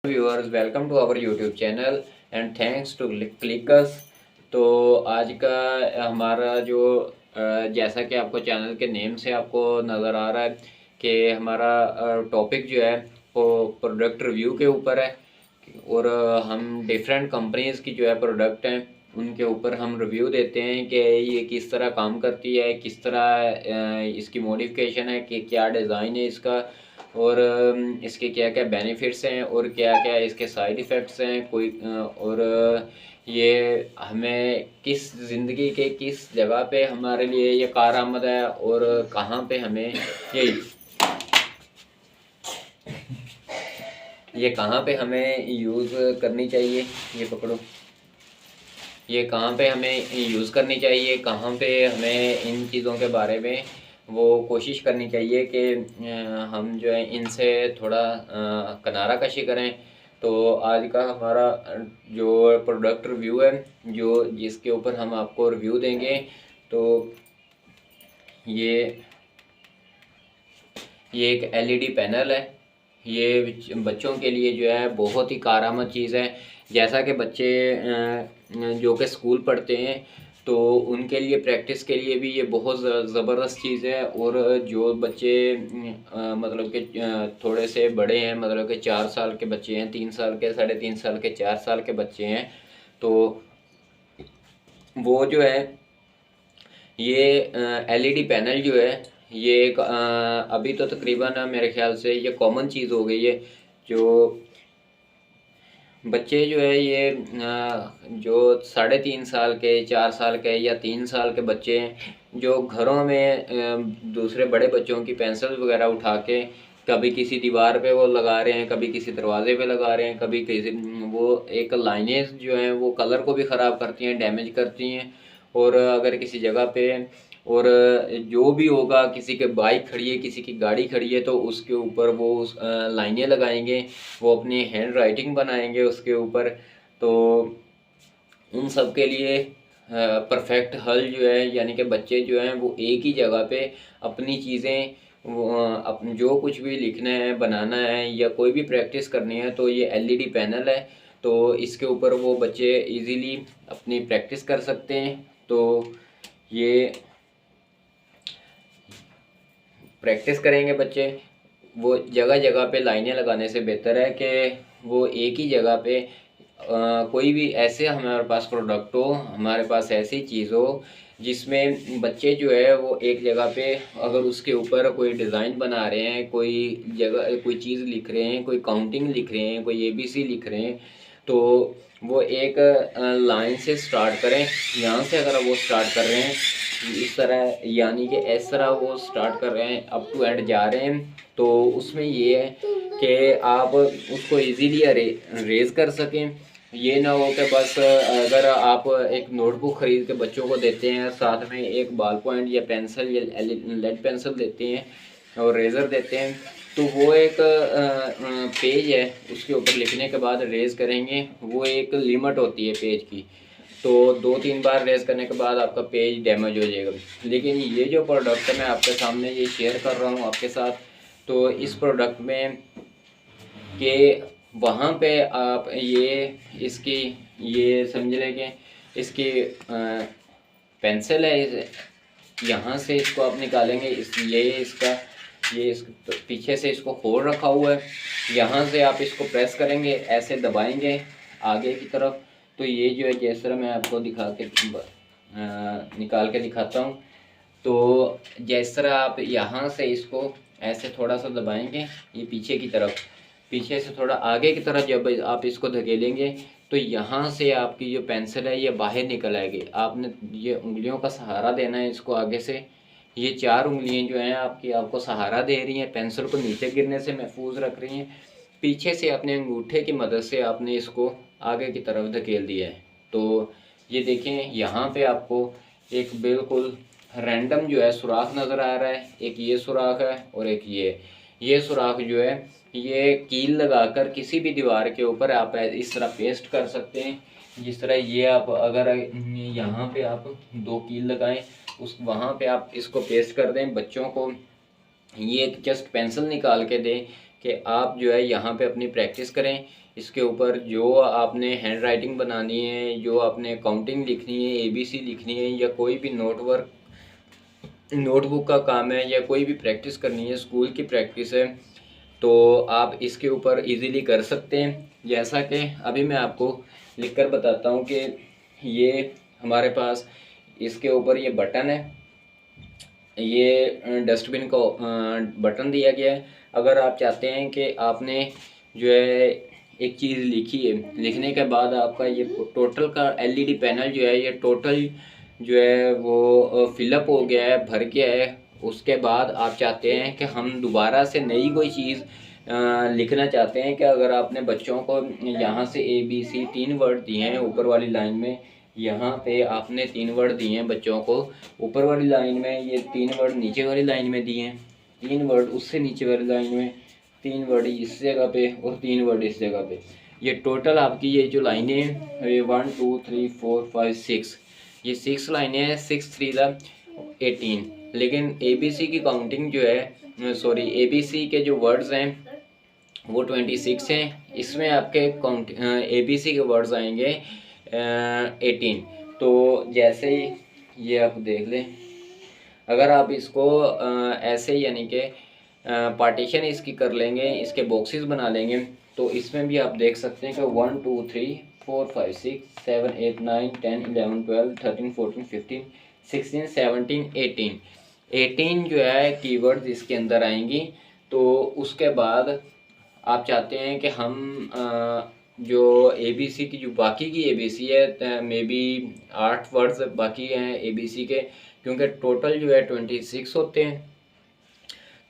Viewers, welcome to our YouTube channel and thanks to clickers. तो आज का हमारा जो जैसा कि आपको चैनल के नेम से आपको नज़र आ रहा है कि हमारा टॉपिक जो है वो प्रोडक्ट रिव्यू के ऊपर है। और हम डिफरेंट कंपनीज की जो है प्रोडक्ट हैं उनके ऊपर हम रिव्यू देते हैं कि ये किस तरह काम करती है, किस तरह इसकी मॉडिफिकेशन है, कि क्या डिज़ाइन है इसका, और इसके क्या क्या बेनिफिट्स हैं और क्या क्या इसके साइड इफ़ेक्ट्स हैं कोई और ये हमें किस ज़िंदगी के किस जगह पे हमारे लिए ये कारआमद है और कहाँ पे हमें ये कहाँ पे हमें यूज़ करनी चाहिए। ये पकड़ो, ये कहाँ पे हमें यूज़ करनी चाहिए, कहाँ पे हमें इन चीज़ों के बारे में वो कोशिश करनी चाहिए कि हम जो है इनसे थोड़ा किनारा कशी करें। तो आज का हमारा जो प्रोडक्ट रिव्यू है, जो जिसके ऊपर हम आपको रिव्यू देंगे, तो ये एक एलईडी पैनल है। ये बच्चों के लिए जो है बहुत ही कारआमद चीज़ है। जैसा कि बच्चे जो कि स्कूल पढ़ते हैं तो उनके लिए प्रैक्टिस के लिए भी ये बहुत ज़बरदस्त चीज़ है। और जो बच्चे मतलब कि थोड़े से बड़े हैं, मतलब कि 4 साल के बच्चे हैं, 3 साल के, 3.5 साल के, 4 साल के बच्चे हैं, तो वो जो है ये एलईडी पैनल जो है ये एक अभी तो तकरीबन मेरे ख्याल से ये कॉमन चीज़ हो गई है। जो बच्चे जो है ये जो 3.5 साल के, 4 साल के या 3 साल के बच्चे हैं, जो घरों में दूसरे बड़े बच्चों की पेंसिल वगैरह उठा के कभी किसी दीवार पे वो लगा रहे हैं, कभी किसी दरवाजे पे लगा रहे हैं, कभी किसी वो एक लाइनें जो हैं वो कलर को भी ख़राब करती हैं, डैमेज करती हैं। और अगर किसी जगह पे और जो भी होगा, किसी के बाइक खड़ी है, किसी की गाड़ी खड़ी है, तो उसके ऊपर वो लाइनें लगाएंगे, वो अपनी हैंड राइटिंग बनाएंगे उसके ऊपर। तो उन सब के लिए परफेक्ट हल जो है, यानी कि बच्चे जो हैं वो एक ही जगह पे अपनी चीज़ें वो अपन जो कुछ भी लिखना है, बनाना है या कोई भी प्रैक्टिस करनी है, तो ये एलईडी पैनल है। तो इसके ऊपर वो बच्चे इजीली अपनी प्रैक्टिस कर सकते हैं। तो ये प्रैक्टिस करेंगे बच्चे, वो जगह जगह पे लाइनें लगाने से बेहतर है कि वो एक ही जगह पे कोई भी ऐसे हमारे पास प्रोडक्ट हो, हमारे पास ऐसी चीज़ हो जिसमें बच्चे जो है वो एक जगह पे अगर उसके ऊपर कोई डिज़ाइन बना रहे हैं, कोई जगह कोई चीज़ लिख रहे हैं, कोई काउंटिंग लिख रहे हैं, कोई एबीसी लिख रहे हैं, तो वो एक लाइन से स्टार्ट करें। यहाँ से अगर वो स्टार्ट कर रहे हैं इस तरह, यानी कि इस तरह वो स्टार्ट कर रहे हैं, अप टू एंड जा रहे हैं, तो उसमें ये है कि आप उसको इजीली रेज कर सकें। ये ना हो कि बस अगर आप एक नोटबुक ख़रीद के बच्चों को देते हैं, साथ में एक बॉल पॉइंट या पेंसिल या लेड पेंसिल देते हैं और रेज़र देते हैं, तो वो एक पेज है, उसके ऊपर लिखने के बाद रेज़ करेंगे, वो एक लिमिट होती है पेज की, तो 2-3 बार रेज़ करने के बाद आपका पेज डैमेज हो जाएगा। लेकिन ये जो प्रोडक्ट है मैं आपके सामने ये शेयर कर रहा हूँ आपके साथ, तो इस प्रोडक्ट में कि वहाँ पे आप ये इसकी ये समझ लें कि इसकी पेंसिल है, यहाँ से इसको आप निकालेंगे, इस पीछे से इसको खोल रखा हुआ है, यहाँ से आप इसको प्रेस करेंगे, ऐसे दबाएंगे आगे की तरफ, तो ये जो है जिस तरह मैं आपको दिखा के निकाल के दिखाता हूँ, तो जिस तरह आप यहाँ से इसको ऐसे थोड़ा सा दबाएंगे, ये पीछे की तरफ, पीछे से थोड़ा आगे की तरफ जब आप इसको धकेलेंगे तो यहाँ से आपकी जो पेंसिल है ये बाहर निकल आएगी। आपने ये उंगलियों का सहारा देना है इसको आगे से, ये 4 उंगलियाँ जो हैं आपकी आपको सहारा दे रही हैं, पेंसिल को नीचे गिरने से महफूज रख रही हैं। पीछे से अपने अंगूठे की मदद से आपने इसको आगे की तरफ धकेल दिया है। तो ये देखें, यहाँ पे आपको एक बिल्कुल रैंडम जो है सुराख नज़र आ रहा है, एक ये सुराख है और एक ये सुराख जो है ये कील लगाकर किसी भी दीवार के ऊपर आप इस तरह पेस्ट कर सकते हैं। जिस तरह ये आप अगर यहाँ पे आप 2 कील लगाएं, उस वहाँ पे आप इसको पेस्ट कर दें, बच्चों को ये जस्ट पेंसिल निकाल के दें कि आप जो है यहाँ पे अपनी प्रैक्टिस करें। इसके ऊपर जो आपने हैंड राइटिंग बनानी है, जो आपने काउंटिंग लिखनी है, ABC लिखनी है, या कोई भी नोटबुक का काम है, या कोई भी प्रैक्टिस करनी है, स्कूल की प्रैक्टिस है, तो आप इसके ऊपर इजीली कर सकते हैं। जैसा कि अभी मैं आपको लिखकर बताता हूँ कि ये हमारे पास इसके ऊपर ये बटन है, ये डस्टबिन का बटन दिया गया है। अगर आप चाहते हैं कि आपने जो है एक चीज़ लिखी है, लिखने के बाद आपका ये टोटल का LED पैनल जो है ये टोटल जो है वो फिलअप हो गया है, भर गया है, उसके बाद आप चाहते हैं कि हम दोबारा से नई कोई चीज़ लिखना चाहते हैं कि अगर आपने बच्चों को यहाँ से ABC 3 वर्ड दिए हैं ऊपर वाली लाइन में, यहाँ पे आपने 3 वर्ड दिए हैं बच्चों को ऊपर वाली लाइन में, ये 3 वर्ड नीचे वाली लाइन में दिए हैं, 3 वर्ड उससे नीचे वाली लाइन में, 3 वर्ड इस जगह पे और 3 वर्ड इस जगह पे। ये टोटल आपकी ये जो लाइनें हैं ये 1 2 3 4 5 6, ये 6 लाइनें हैं, 6 3 18। लेकिन ABC की काउंटिंग जो है, सॉरी ABC के जो वर्ड्स हैं वो 26 हैं। इसमें आपके ABC के वर्ड्स आएंगे 18। तो जैसे ही ये आप देख लें, अगर आप इसको ऐसे यानी कि पार्टीशन इसकी कर लेंगे, इसके बॉक्सेस बना लेंगे, तो इसमें भी आप देख सकते हैं कि 1 2 3 4 5 6 7 8 9 10 11 12 13 14 15 16 17 18 जो है कीवर्ड्स इसके अंदर आएंगी। तो उसके बाद आप चाहते हैं कि हम जो ABC की जो बाकी की ABC है, मे बी 8 वर्ड्स बाकी हैं ABC के, क्योंकि टोटल जो है 26 होते हैं।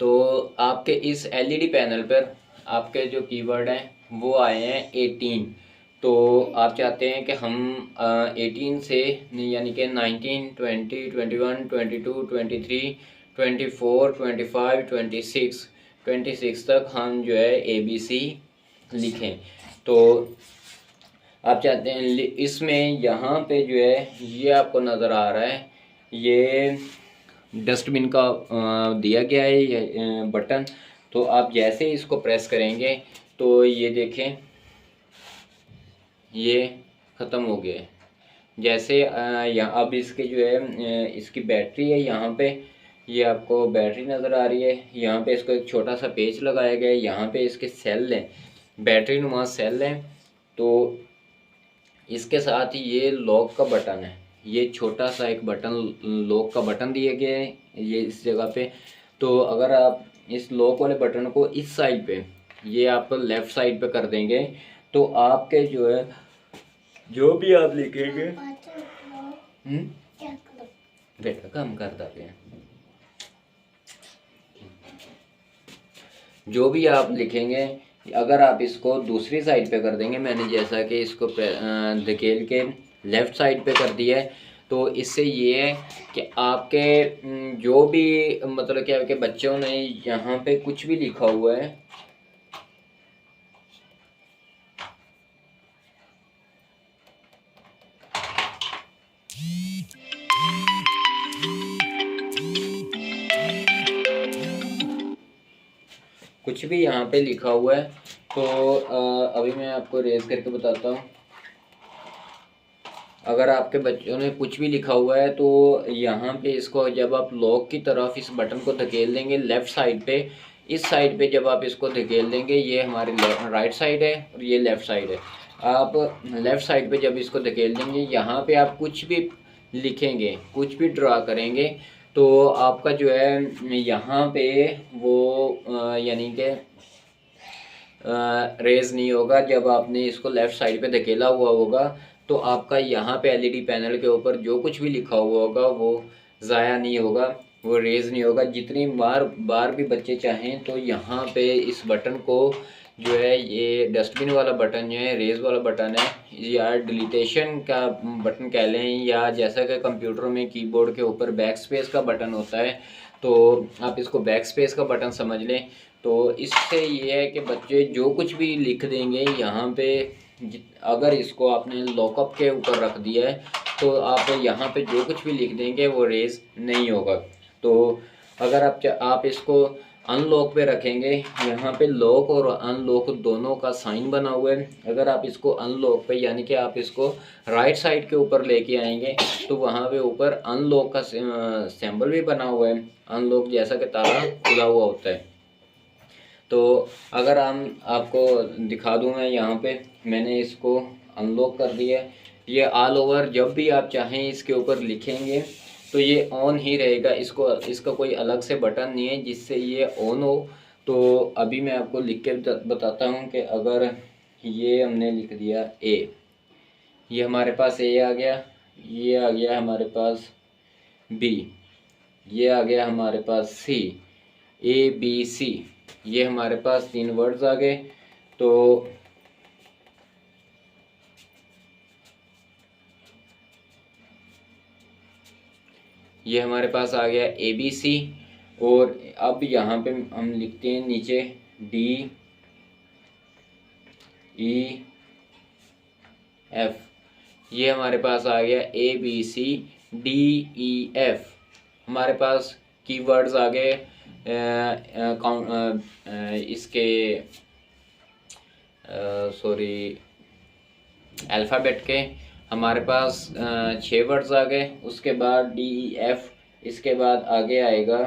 तो आपके इस LED पैनल पर आपके जो कीवर्ड हैं वो आए हैं 18। तो आप चाहते हैं कि हम 18 से यानी कि 19 20 21 22 23 24 25 26 तक हम जो है ABC लिखें। तो आप चाहते हैं इसमें यहाँ पे जो है ये आपको नज़र आ रहा है, ये डस्टबिन का दिया गया है ये बटन। तो आप जैसे ही इसको प्रेस करेंगे तो ये देखें ये ख़त्म हो गया है। जैसे यहाँ अब इसके जो है इसकी बैटरी है, यहाँ पे ये आपको बैटरी नज़र आ रही है, यहाँ पे इसको एक छोटा सा पेच लगाया गया है, यहाँ पे इसके सेल हैं, बैटरी नुमा सेल हैं। तो इसके साथ ही ये लॉक का बटन है, ये छोटा सा एक बटन लॉक का बटन दिया गया है ये इस जगह पे। तो अगर आप इस लॉक वाले बटन को इस साइड पे, ये आप लेफ़्ट साइड पे कर देंगे, तो आपके जो है जो भी आप लिखेंगे बेटा काम करता है, जो भी आप लिखेंगे अगर आप इसको दूसरी साइड पे कर देंगे, मैंने जैसा कि इसको धकेल के लेफ़्ट साइड पे कर दिया है, तो इससे ये है कि आपके जो भी मतलब क्या है कि बच्चों ने यहाँ पे कुछ भी लिखा हुआ है, कुछ भी यहाँ पे लिखा हुआ है, तो अभी मैं आपको रेज करके बताता हूँ। अगर आपके बच्चों ने कुछ भी लिखा हुआ है तो यहाँ पे इसको जब आप लॉक की तरफ इस बटन को धकेल देंगे लेफ़्ट साइड पे, इस साइड पे जब आप इसको धकेल देंगे, ये हमारी राइट साइड है और ये लेफ़्ट साइड है, आप लेफ़्ट साइड पे जब इसको धकेल देंगे, यहाँ पे आप कुछ भी लिखेंगे, कुछ भी ड्रा करेंगे, तो आपका जो है यहाँ पे वो यानी कि रेज नहीं होगा। जब आपने इसको लेफ़्ट साइड पे धकेला हुआ होगा तो आपका यहाँ पे LED पैनल के ऊपर जो कुछ भी लिखा हुआ होगा वो ज़ाया नहीं होगा, वो रेज नहीं होगा। जितनी बार भी बच्चे चाहें तो यहाँ पे इस बटन को जो है, ये डस्टबिन वाला बटन जो है रेज वाला बटन है, या डिलीटेशन का बटन कह लें, या जैसा कि कंप्यूटर में कीबोर्ड के ऊपर बैक स्पेस का बटन होता है, तो आप इसको बैक स्पेस का बटन समझ लें। तो इससे ये है कि बच्चे जो कुछ भी लिख देंगे यहाँ पे, अगर इसको आपने लॉकअप के ऊपर रख दिया है तो आप यहाँ पे जो कुछ भी लिख देंगे वो रेज नहीं होगा। तो अगर आप इसको अनलॉक पे रखेंगे। यहाँ पे लॉक और अनलॉक दोनों का साइन बना हुआ है। अगर आप इसको अनलॉक पे यानी कि आप इसको राइट साइड के ऊपर लेके आएंगे तो वहाँ पे ऊपर अनलॉक का सिंबल भी बना हुआ है, अनलॉक जैसा कि ताला खुला हुआ होता है। तो अगर हम आपको दिखा दूँ, मैं यहाँ पे मैंने इसको अनलॉक कर दिया है। ये ऑल ओवर जब भी आप चाहें इसके ऊपर लिखेंगे तो ये ऑन ही रहेगा। इसका कोई अलग से बटन नहीं है जिससे ये ऑन हो। तो अभी मैं आपको लिख के बताता हूँ कि अगर ये हमने लिख दिया ए, ये हमारे पास ए आ गया, ये आ गया हमारे पास बी, ये आ गया हमारे पास सी, ए बी सी, ये हमारे पास 3 वर्ड्स आ गए। तो ये हमारे पास आ गया ए बी सी। और अब यहाँ पे हम लिखते हैं नीचे डी ई एफ, ये हमारे पास आ गया A B C D E F. हमारे पास कीवर्ड्स आ गए इसके सॉरी अल्फ़ाबेट के हमारे पास 6 वर्ड्स आ गए। उसके बाद डी ई एफ, इसके बाद आगे आएगा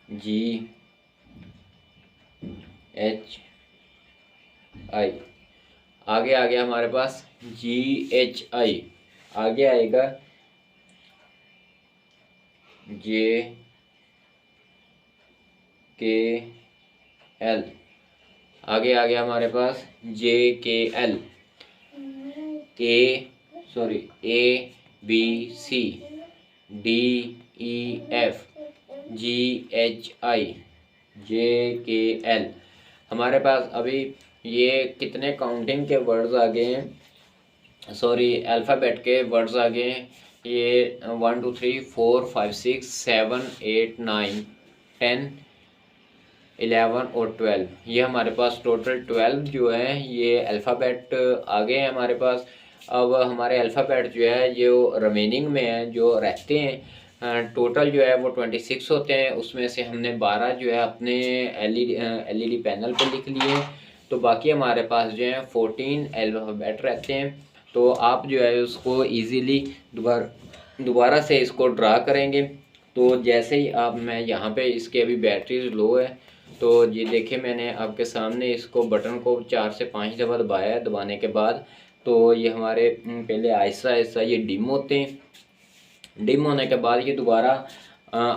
जी एच आई, आगे आ गया हमारे पास जी एच आई, आगे आएगा जे के एल, आगे आ गया हमारे पास J K L, A B C D E F G H I J K L. हमारे पास अभी ये कितने काउंटिंग के वर्ड्स आ गए हैं, सॉरी अल्फ़ाबेट के वर्ड्स आ गए हैं। ये 1 2 3 4 5 6 7 8 9 10 11 और 12, ये हमारे पास टोटल 12 जो है ये अल्फ़ाबेट आ गए हैं हमारे पास। अब हमारे अल्फ़ाबेट जो है जो रिमेनिंग में है, जो रहते हैं टोटल जो है वो 26 होते हैं। उसमें से हमने 12 जो है अपने एलईडी पैनल पे लिख लिए। तो बाकी हमारे पास जो है 14 अल्फ़ाबेट रहते हैं। तो आप जो है उसको इजीली दोबारा से इसको ड्रा करेंगे। तो जैसे ही आप, मैं यहाँ पे इसके अभी बैटरी लो है, तो ये देखें मैंने आपके सामने इसको बटन को 4 से 5 दफ़ा दबाया है। दबाने के बाद तो ये हमारे पहले आहिस्ता आहिस्ता ये डिम होते हैं। डिम होने के बाद ये दोबारा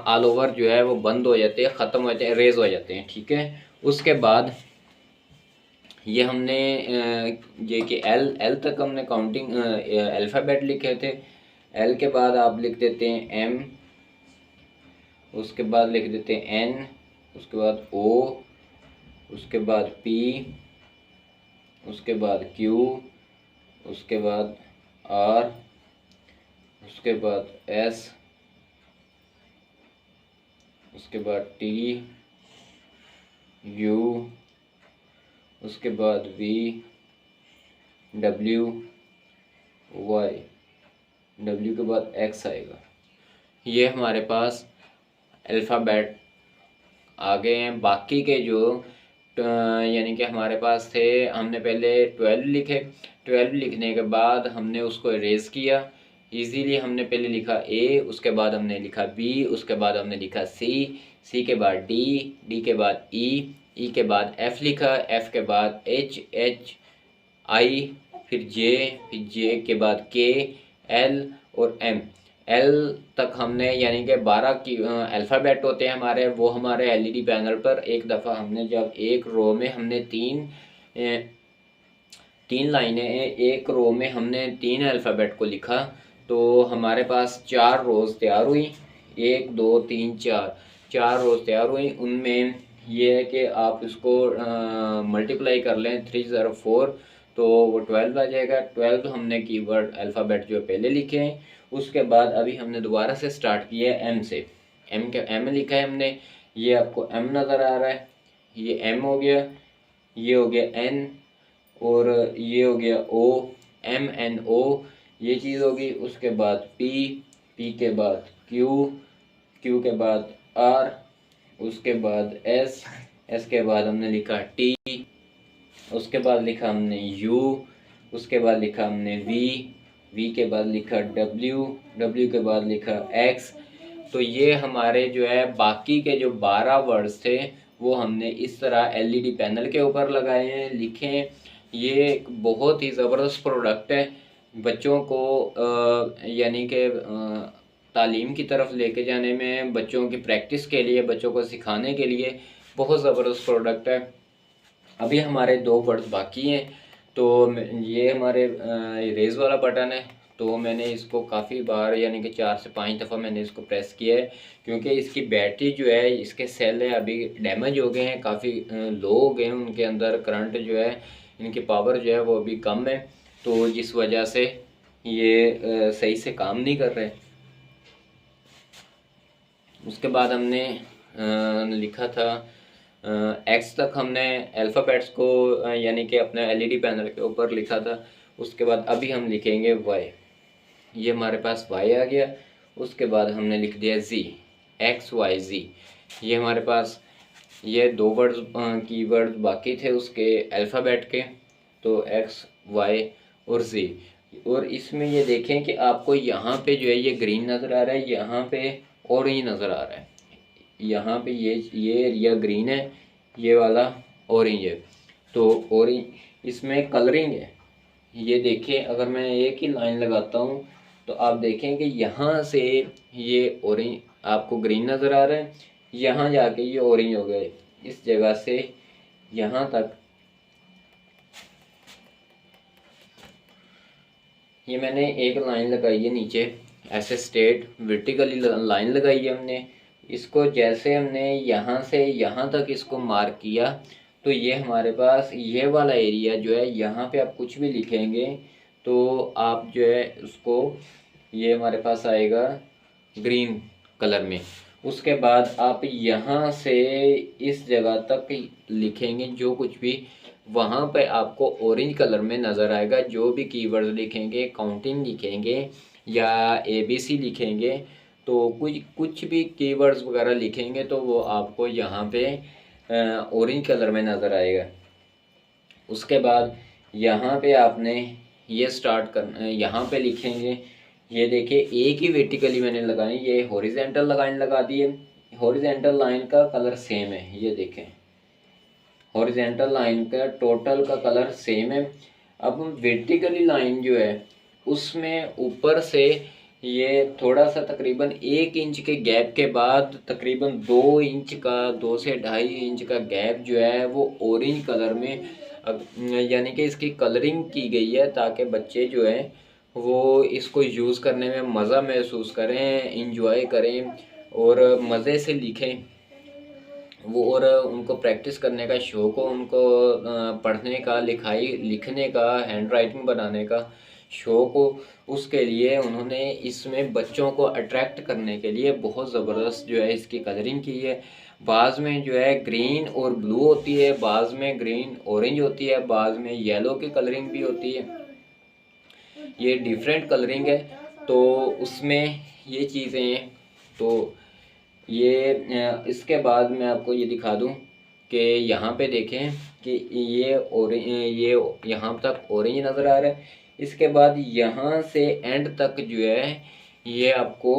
ऑल ओवर जो है वो बंद हो जाते हैं, ख़त्म हो जाते हैं, रेज हो जाते हैं। ठीक है, उसके बाद ये हमने जे के एल तक हमने काउंटिंग अल्फ़ाबेट लिखे थे। एल के बाद आप लिख देते हैं एम, उसके बाद लिख देते हैं एन, उसके बाद ओ, उसके बाद पी, उसके बाद क्यू, उसके बाद आर, उसके बाद एस, उसके बाद टी यू, उसके बाद वी डब्ल्यू वाई, डब्ल्यू के बाद एक्स आएगा। ये हमारे पास अल्फ़ाबेट आ गए हैं। बाकी के जो यानी कि हमारे पास थे, हमने पहले 12 लिखे। 12 लिखने के बाद हमने उसको इरेज किया। इजीली हमने पहले लिखा ए, उसके बाद हमने लिखा बी, उसके बाद हमने लिखा सी, सी के बाद डी, डी के बाद ई के बाद एफ लिखा, एफ के बाद एच आई, फिर जे के बाद के, एल और एम। एल तक हमने यानी कि 12 की अल्फ़ाबेट होते हैं हमारे, वो हमारे एलईडी पैनल पर एक दफ़ा हमने जब एक रो में हमने तीन लाइनें, एक रो में हमने 3 अल्फ़ाबेट को लिखा तो हमारे पास 4 रोज़ तैयार हुई। 1 2 3 4 रोज़ तैयार हुई। उनमें ये है कि आप इसको मल्टीप्लाई कर लें 3 0 4 तो वो 12 आ जाएगा। 12 हमने कीवर्ड अल्फ़ाबेट जो पहले लिखे हैं। उसके बाद अभी हमने दोबारा से स्टार्ट किया है एम से। एम लिखा है हमने, ये आपको एम नज़र आ रहा है, ये एम हो गया, ये हो गया एन और ये हो गया ओ, एम एन ओ ये चीज़ होगी। उसके बाद पी के बाद क्यू के बाद R, उसके बाद S, S के बाद हमने लिखा T, उसके बाद लिखा हमने U, उसके बाद लिखा हमने V, V के बाद लिखा W, W के बाद लिखा X। तो ये हमारे जो है बाकी के जो 12 वर्ड्स थे वो हमने इस तरह एलईडी पैनल के ऊपर लगाए हैं, लिखे हैं। ये एक बहुत ही ज़बरदस्त प्रोडक्ट है, बच्चों को यानी कि तालीम की तरफ लेके जाने में, बच्चों की प्रैक्टिस के लिए, बच्चों को सिखाने के लिए बहुत ज़बरदस्त प्रोडक्ट है। अभी हमारे 2 वर्ड्स बाकी हैं। तो ये हमारे रेज़ वाला बटन है, तो मैंने इसको काफ़ी बार यानी कि 4 से 5 दफ़ा मैंने इसको प्रेस किया है, क्योंकि इसकी बैटरी जो है, इसके सेल है अभी डैमेज हो गए हैं, काफ़ी लो हो गए हैं, उनके अंदर करंट जो है, इनकी पावर जो है वो अभी कम है, तो जिस वजह से ये सही से काम नहीं कर रहे। उसके बाद हमने लिखा था एक्स तक हमने अल्फ़ाबेट्स को यानी कि अपने एलईडी पैनल के ऊपर लिखा था। उसके बाद अभी हम लिखेंगे वाई, ये हमारे पास वाई आ गया। उसके बाद हमने लिख दिया जी, XYZ। ये हमारे पास ये 2 वर्ड्स कीवर्ड बाकी थे उसके अल्फ़ाबेट के, तो X, Y और Z। और इसमें ये देखें कि आपको यहाँ पे जो है ये ग्रीन नज़र आ रहा है, यहाँ पे ऑरेंज नज़र आ रहा है। यहाँ पे ये एरिया ग्रीन है, ये वाला ऑरेंज है। तो ऑरेंज इसमें कलरिंग है। ये देखें, अगर मैं एक ही लाइन लगाता हूँ तो आप देखें कि यहाँ से ये ऑरेंज आपको ग्रीन नज़र आ रहा है, यहाँ जाके ये ऑरेंज हो गए, इस जगह से यहाँ तक। ये मैंने एक लाइन लगाई है नीचे, ऐसे स्ट्रेट वर्टिकली लाइन लगाई है हमने। इसको जैसे हमने यहाँ से यहाँ तक इसको मार्क किया, तो ये हमारे पास ये वाला एरिया जो है, यहाँ पे आप कुछ भी लिखेंगे तो आप जो है उसको, ये हमारे पास आएगा ग्रीन कलर में। उसके बाद आप यहाँ से इस जगह तक लिखेंगे जो कुछ भी, वहाँ पे आपको ऑरेंज कलर में नज़र आएगा। जो भी कीवर्ड लिखेंगे, काउंटिंग लिखेंगे या ABC लिखेंगे, तो कुछ भी कीवर्ड्स वगैरह लिखेंगे तो वो आपको यहाँ पे ऑरेंज कलर में नज़र आएगा। उसके बाद यहाँ पे आपने ये स्टार्ट करना, यहाँ पे लिखेंगे। ये देखिए, एक ही वर्टिकली मैंने लगाई, ये हॉरिजेंटल लाइन लगा दी है। हॉरिजेंटल लाइन का कलर सेम है, ये देखें, हॉरिजेंटल लाइन का टोटल का कलर सेम है। अब वर्टिकली लाइन जो है उसमें ऊपर से ये थोड़ा सा तकरीबन 1 इंच के गैप के बाद तकरीबन 2 इंच का, 2 से 2.5 इंच का गैप जो है वो ऑरेंज कलर में, यानी कि इसकी कलरिंग की गई है ताकि बच्चे जो हैं वो इसको यूज़ करने में मज़ा महसूस करें, इंजॉय करें और मज़े से लिखें वो, और उनको प्रैक्टिस करने का शौक़ हो, उनको पढ़ने का, लिखने का, हैंड राइटिंग बनाने का शौक़ हो। उसके लिए उन्होंने इसमें बच्चों को अट्रैक्ट करने के लिए बहुत ज़बरदस्त जो है इसकी कलरिंग की है। बाज़ में जो है ग्रीन और ब्लू होती है, बाज़ में ग्रीन ऑरेंज होती है, बाज़ में येलो की कलरिंग भी होती है। ये डिफरेंट कलरिंग है, तो उसमें ये चीज़ें हैं। तो ये इसके बाद मैं आपको ये दिखा दूं कि यहाँ पे देखें कि ये यहाँ तक ऑरेंज नज़र आ रहा है। इसके बाद यहाँ से एंड तक जो है ये आपको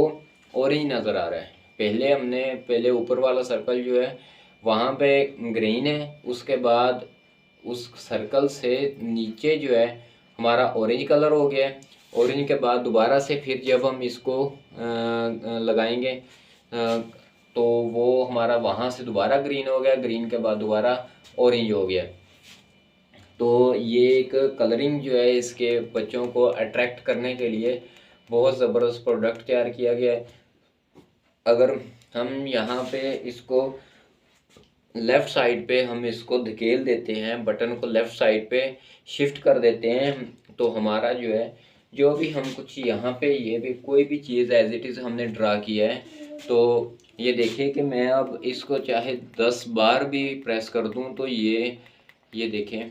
ऑरेंज नज़र आ रहा है। पहले ऊपर वाला सर्कल जो है वहाँ पे ग्रीन है, उसके बाद उस सर्कल से नीचे जो है हमारा ऑरेंज कलर हो गया है। ऑरेंज के बाद दोबारा से फिर जब हम इसको लगाएंगे तो वो हमारा वहाँ से दोबारा ग्रीन हो गया, ग्रीन के बाद दोबारा ऑरेंज हो गया। तो ये एक कलरिंग जो है इसके बच्चों को अट्रैक्ट करने के लिए बहुत ज़बरदस्त प्रोडक्ट तैयार किया गया है। अगर हम यहाँ पे इसको लेफ़्ट साइड पे हम इसको धकेल देते हैं, बटन को लेफ़्ट साइड पे शिफ्ट कर देते हैं, तो हमारा जो है जो भी हम कुछ यहाँ पे ये भी कोई भी चीज़ एज इट इज़ हमने ड्रा किया है, तो ये देखिए कि मैं अब इसको चाहे 10 बार भी प्रेस कर दूँ तो ये देखें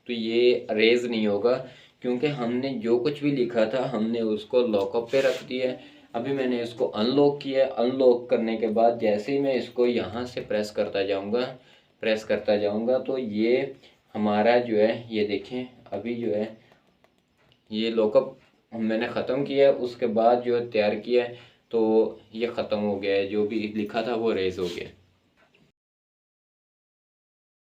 तो ये रेज़ नहीं होगा, क्योंकि हमने जो कुछ भी लिखा था हमने उसको लॉकअप पे रख दिया है। अभी मैंने इसको अनलॉक किया है। अनलॉक करने के बाद जैसे ही मैं इसको यहाँ से प्रेस करता जाऊँगा तो ये हमारा जो है, ये देखें अभी जो है ये लॉकअप मैंने ख़त्म किया है। उसके बाद जो तैयार किया है तो ये ख़त्म हो गया है, जो भी लिखा था वो रेज हो गया।